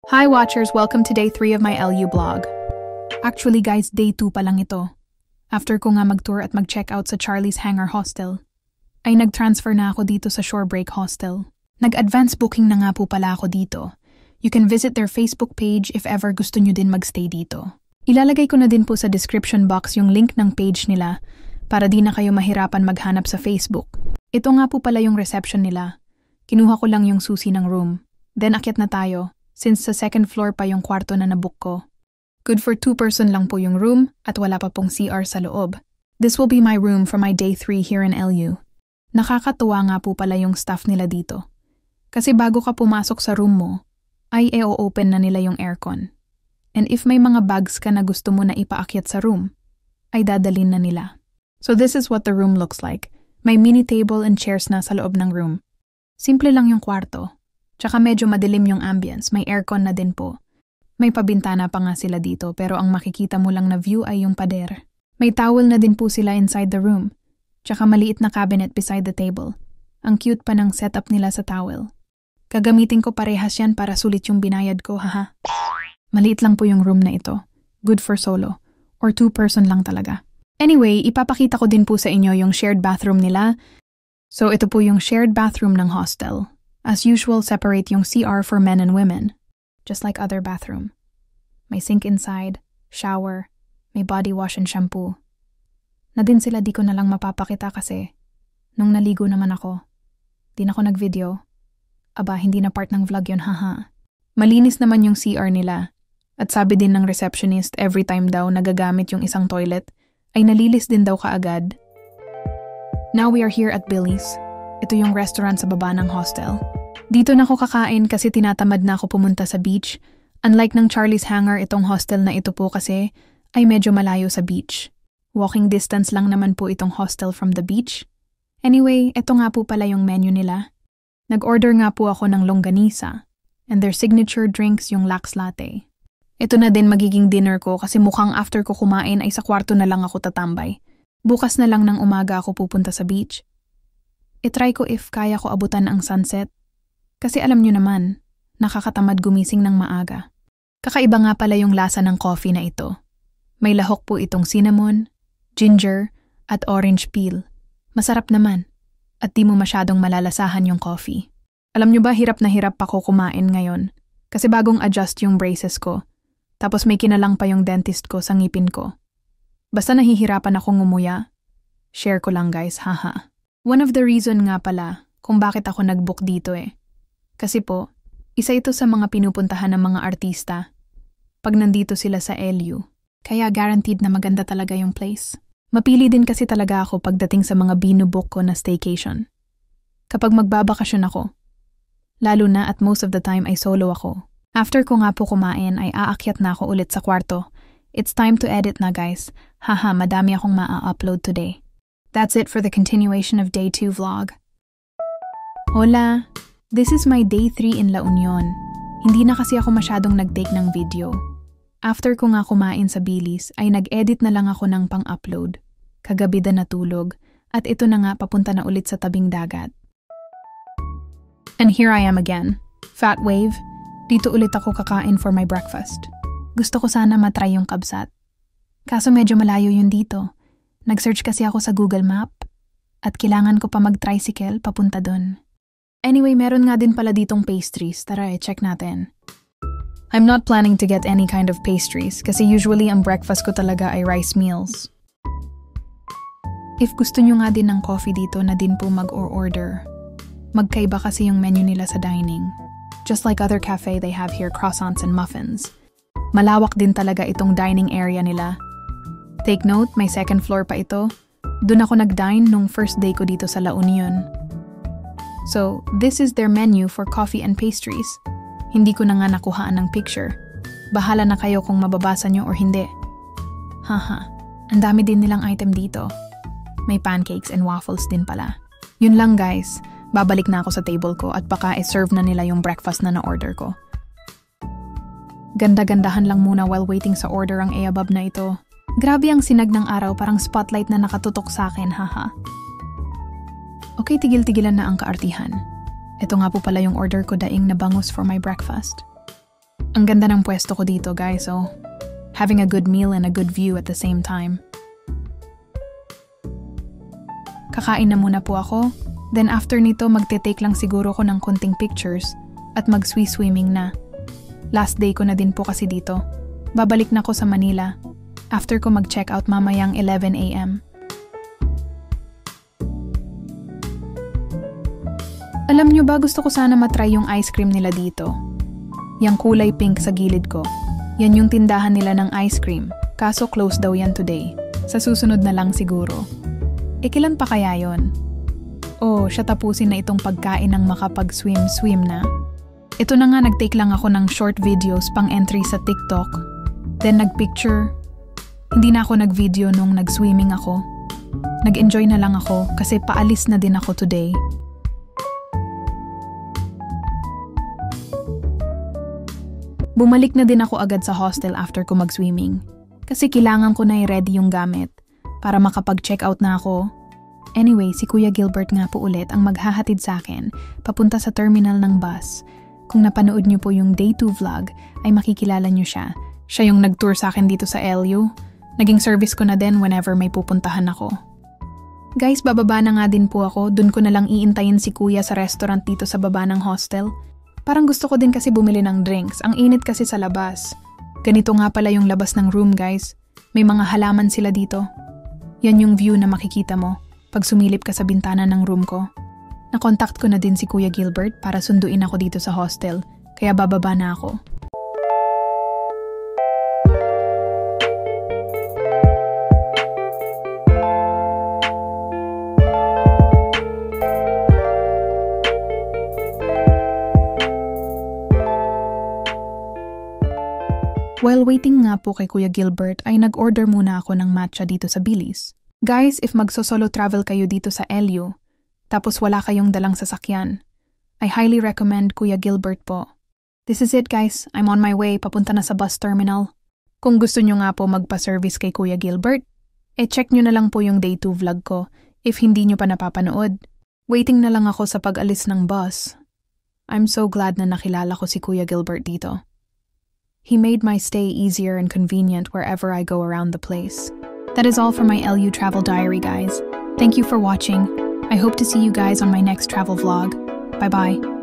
Hi watchers, welcome to day 3 of my LU blog. Actually guys, day 2 pa lang ito. After ko nga mag-tour at mag-check out sa Charlie's Hangar Hostel, ay nag-transfer na ako dito sa Shorebreak Hostel. Nag-advance booking na nga po pala ako dito. You can visit their Facebook page if ever gusto nyo din magstay dito. Ilalagay ko na din po sa description box yung link ng page nila para di na kayo mahirapan maghanap sa Facebook. Ito nga po pala yung reception nila. Kinuha ko lang yung susi ng room. Then akyat na tayo. Since sa second floor pa yung kwarto na nabook ko. Good for 2-person lang po yung room at wala pa pong CR sa loob. This will be my room for my day 3 here in LU. Nakakatuwa nga po pala yung staff nila dito. Kasi bago ka pumasok sa room mo, ay open na nila yung aircon. And if may mga bags ka na gusto mo na ipaakyat sa room, ay dadalin na nila. So this is what the room looks like. May mini table and chairs na sa loob ng room. Simple lang yung kwarto. Tsaka medyo madilim yung ambience, may aircon na din po. May pabintana pa nga sila dito pero ang makikita mo lang na view ay yung pader. May towel na din po sila inside the room. Tsaka maliit na cabinet beside the table. Ang cute pa ng setup nila sa towel. Gagamitin ko parehas yan para sulit yung binayad ko, haha. Maliit lang po yung room na ito. Good for solo. Or 2-person lang talaga. Anyway, ipapakita ko din po sa inyo yung shared bathroom nila. So ito po yung shared bathroom ng hostel. As usual, separate yung CR for men and women, just like other bathroom. May sink inside, shower, may body wash and shampoo. Na din sila di ko na lang mapapakita kasi nung naligo naman ako, di na ako nag-video. Aba, hindi na part ng vlog yun, haha. Malinis naman yung CR nila. At sabi din ng receptionist, every time daw nagagamit yung isang toilet, ay nalilis din daw kaagad. Now we are here at Billy's. Ito yung restaurant sa baba ng hostel. Dito na ako kakain kasi tinatamad na ako pumunta sa beach. Unlike ng Charlie's Hangar, itong hostel na ito po kasi ay medyo malayo sa beach. Walking distance lang naman po itong hostel from the beach. Anyway, ito nga po pala yung menu nila. Nag-order nga po ako ng longganisa and their signature drinks yung lax latte. Ito na din magiging dinner ko kasi mukhang after ko kumain ay sa kwarto na lang ako tatambay. Bukas na lang ng umaga ako pupunta sa beach. I-try ko if kaya ko abutan ang sunset. Kasi alam nyo naman, nakakatamad gumising ng maaga. Kakaiba nga pala yung lasa ng coffee na ito. May lahok po itong cinnamon, ginger, at orange peel. Masarap naman. At di mo masyadong malalasahan yung coffee. Alam nyo ba, hirap na hirap pa ko kumain ngayon. Kasi bagong adjust yung braces ko. Tapos may kinalang pa yung dentist ko sa ngipin ko. Basta nahihirapan akong ngumuya. Share ko lang guys, haha. One of the reason nga pala kung bakit ako nag-book dito Kasi po, isa ito sa mga pinupuntahan ng mga artista pag nandito sila sa LU. Kaya guaranteed na maganda talaga yung place. Mapili din kasi talaga ako pagdating sa mga binubook ko na staycation. Kapag magbabakasyon ako, lalo na at most of the time ay solo ako. After ko nga po kumain ay aakyat na ako ulit sa kwarto. It's time to edit na guys. Haha, madami akong maa-upload today. That's it for the continuation of day 2 vlog. Hola! This is my day 3 in La Union. Hindi na kasi ako masyadong nag-take ng video. After ko nga kumain sa Billy's, ay nag-edit na lang ako ng pang-upload. Kagabi na natulog, at ito na nga papunta na ulit sa tabing dagat. And here I am again. Fat wave. Dito ulit ako kakain for my breakfast. Gusto ko sana matry yung kabsat. Kaso medyo malayo yun dito. Nag-search kasi ako sa Google Map at kailangan ko pa mag-tricycle papunta dun. Anyway, meron nga din pala ditong pastries. Tara, check natin. I'm not planning to get any kind of pastries kasi usually ang breakfast ko talaga ay rice meals. If gusto nyo nga din ng coffee dito na din po mag-order. Magkaiba kasi yung menu nila sa dining. Just like other cafe, they have here croissants and muffins. Malawak din talaga itong dining area nila. Take note, may second floor pa ito. Doon ako nag-dine nung first day ko dito sa La Union. So, this is their menu for coffee and pastries. Hindi ko na nga nakuhaan ng picture. Bahala na kayo kung mababasa nyo or hindi. Haha, ang dami din nilang item dito. May pancakes and waffles din pala. Yun lang guys, babalik na ako sa table ko at baka i-serve na nila yung breakfast na na-order ko. Ganda-gandahan lang muna while waiting sa order ang above na ito. Grabe ang sinag ng araw, parang spotlight na nakatutok sa akin, haha. Okay, tigil-tigilan na ang kaartihan. Ito nga po pala yung order ko daing na bangus for my breakfast. Ang ganda ng pwesto ko dito, guys, so having a good meal and a good view at the same time. Kakain na muna po ako, then after nito magte-take lang siguro ko ng konting pictures at mag-swimming na. Last day ko na din po kasi dito. Babalik na ko sa Manila after ko mag-check out mamayang 11 a.m. Alam nyo ba, gusto ko sana matry yung ice cream nila dito. Yang kulay pink sa gilid ko. Yan yung tindahan nila ng ice cream. Kaso close daw yan today. Sa susunod na lang siguro. Ikilan pa kaya yon? Oh, siya tapusin na itong pagkain ng makapag-swim na. Ito na nga, nag-take lang ako ng short videos pang entry sa TikTok. Then nag-picture. Hindi na ako nag-video nung nag-swimming ako. Nag-enjoy na lang ako kasi paalis na din ako today. Bumalik na din ako agad sa hostel after ko mag-swimming. Kasi kailangan ko na i-ready yung gamit para makapag-check out na ako. Anyway, si Kuya Gilbert nga po ulit ang maghahatid sa akin papunta sa terminal ng bus. Kung napanood niyo po yung Day 2 vlog, ay makikilala niyo siya. Siya yung nag-tour sa akin dito sa LU. Naging service ko na din whenever may pupuntahan ako. Guys, bababa na nga din po ako. Dun ko na lang iintayin si Kuya sa restaurant dito sa baba ng hostel. Parang gusto ko din kasi bumili ng drinks. Ang init kasi sa labas. Ganito nga pala yung labas ng room, guys. May mga halaman sila dito. Yan yung view na makikita mo pag sumilip ka sa bintana ng room ko. Nakontakt ko na din si Kuya Gilbert para sunduin ako dito sa hostel. Kaya bababa na ako. While waiting nga po kay Kuya Gilbert ay nag-order muna ako ng matcha dito sa Billy's. Guys, if magso-solo travel kayo dito sa LU, tapos wala kayong dalang sasakyan, I highly recommend Kuya Gilbert po. This is it, guys. I'm on my way papunta na sa bus terminal. Kung gusto nyo nga po magpa-service kay Kuya Gilbert, check nyo na lang po yung Day 2 vlog ko if hindi nyo pa napapanood. Waiting na lang ako sa pag-alis ng bus. I'm so glad na nakilala ko si Kuya Gilbert dito. He made my stay easier and convenient wherever I go around the place. That is all for my LU travel diary, guys. Thank you for watching. I hope to see you guys on my next travel vlog. Bye-bye.